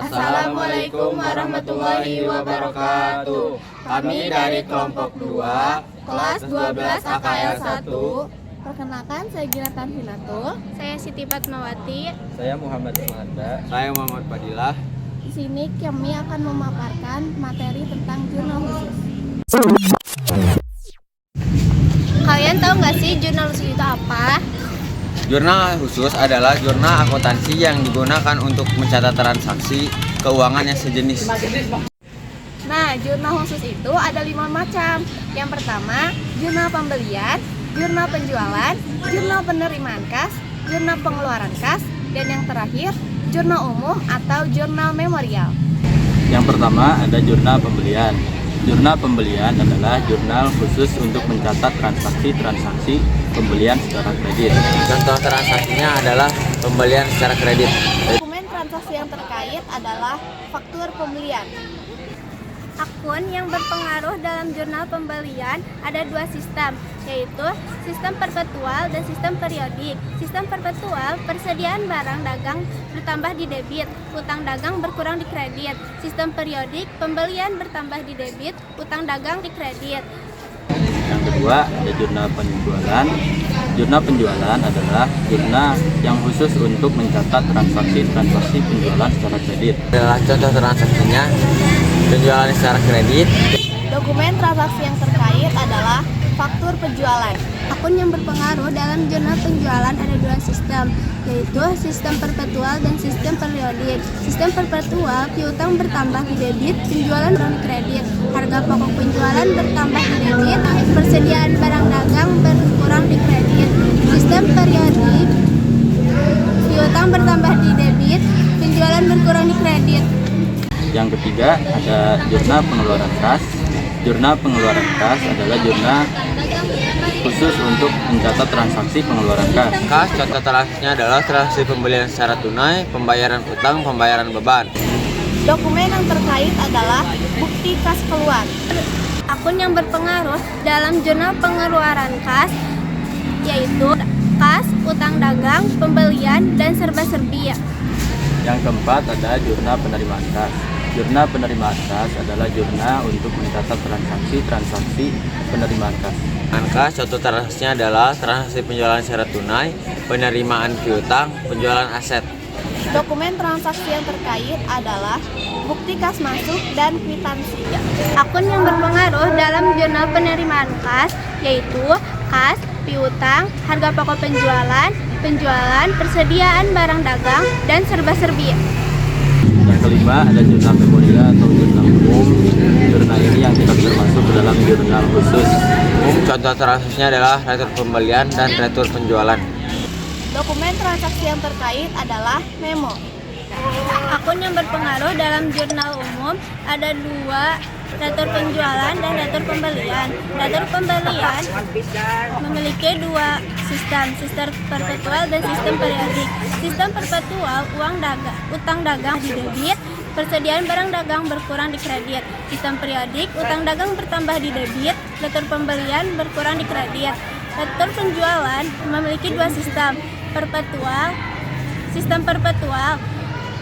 Assalamualaikum warahmatullahi wabarakatuh. Kami dari kelompok 2, kelas 12 AKL 1. Perkenalkan, saya Gina Tanfinatul. Saya Siti Fatmawati. Saya Muhammad Imanda. Saya Muhammad Fadilah. Di sini kami akan memaparkan materi tentang jurnal khusus. Kalian tahu nggak sih jurnal khusus itu apa? Jurnal khusus adalah jurnal akuntansi yang digunakan untuk mencatat transaksi keuangan yang sejenis. Nah, jurnal khusus itu ada 5 macam. Yang pertama, jurnal pembelian, jurnal penjualan, jurnal penerimaan kas, jurnal pengeluaran kas, dan yang terakhir, jurnal umum atau jurnal memorial. Yang pertama ada jurnal pembelian. Jurnal pembelian adalah jurnal khusus untuk mencatat transaksi pembelian secara kredit. Contoh transaksinya adalah pembelian secara kredit. Dokumen transaksi yang terkait adalah faktur pembelian. Akun yang berpengaruh dalam jurnal pembelian ada 2 sistem, yaitu sistem perpetual dan sistem periodik. Sistem perpetual, persediaan barang dagang bertambah di debit, utang dagang berkurang di kredit. Sistem periodik, pembelian bertambah di debit, utang dagang di kredit. Yang kedua ada jurnal penjualan. Jurnal penjualan adalah jurnal yang khusus untuk mencatat transaksi penjualan secara kredit. Adalah contoh transaksinya penjualan secara kredit. Dokumen transaksi yang terkait adalah faktur penjualan. Akun yang berpengaruh dalam jurnal penjualan ada 2 sistem, yaitu sistem perpetual dan sistem periodik. Sistem perpetual, piutang bertambah di debit, penjualan berkurang di kredit. Harga pokok penjualan bertambah di debit, persediaan barang dagang berkurang di kredit. Sistem periodik, piutang bertambah di debit, penjualan berkurang di kredit. Yang ketiga ada jurnal pengeluaran kas. Jurnal pengeluaran kas adalah jurnal khusus untuk mencatat transaksi pengeluaran kas. Kas contoh transaksinya adalah transaksi pembelian secara tunai, pembayaran utang, pembayaran beban. Dokumen yang terkait adalah bukti kas keluar. Akun yang berpengaruh dalam jurnal pengeluaran kas yaitu kas, utang dagang, pembelian, dan serba-serbi. Yang keempat ada jurnal penerimaan kas. Jurnal penerimaan kas adalah jurnal untuk mencatat transaksi penerimaan kas. Kas contoh transaksinya adalah transaksi penjualan secara tunai, penerimaan piutang, penjualan aset. Dokumen transaksi yang terkait adalah bukti kas masuk dan kwitansi. Akun yang berpengaruh dalam jurnal penerimaan kas yaitu kas, piutang, harga pokok penjualan, persediaan barang dagang, dan serba-serbi. Yang kelima ada jurnal memorial atau jurnal umum. Jurnal ini yang tidak termasuk ke dalam jurnal khusus. Contoh transaksinya adalah retur pembelian dan retur penjualan. Dokumen transaksi yang terkait adalah memo. Akun yang berpengaruh dalam jurnal umum ada 2, retur penjualan dan retur pembelian. Retur pembelian memiliki 2 sistem perpetual dan sistem periodik. Sistem perpetual, utang dagang di debit, persediaan barang dagang berkurang di kredit. Sistem periodik, utang dagang bertambah di debit, retur pembelian berkurang di kredit. Retur penjualan memiliki 2 sistem perpetual,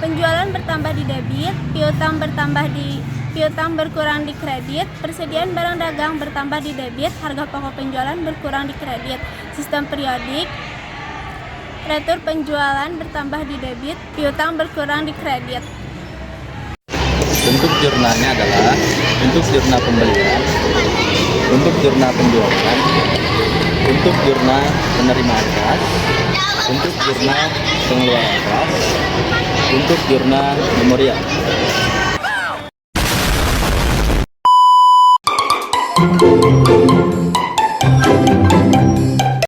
penjualan bertambah di debit, piutang berkurang di kredit, persediaan barang dagang bertambah di debit, harga pokok penjualan berkurang di kredit. Sistem periodik, retur penjualan bertambah di debit, piutang berkurang di kredit. Bentuk jurnalnya adalah bentuk jurnal pembelian, untuk jurnal penjualan, untuk jurnal penerimaan kas, untuk jurnal pengeluaran kas, untuk jurnal memorial.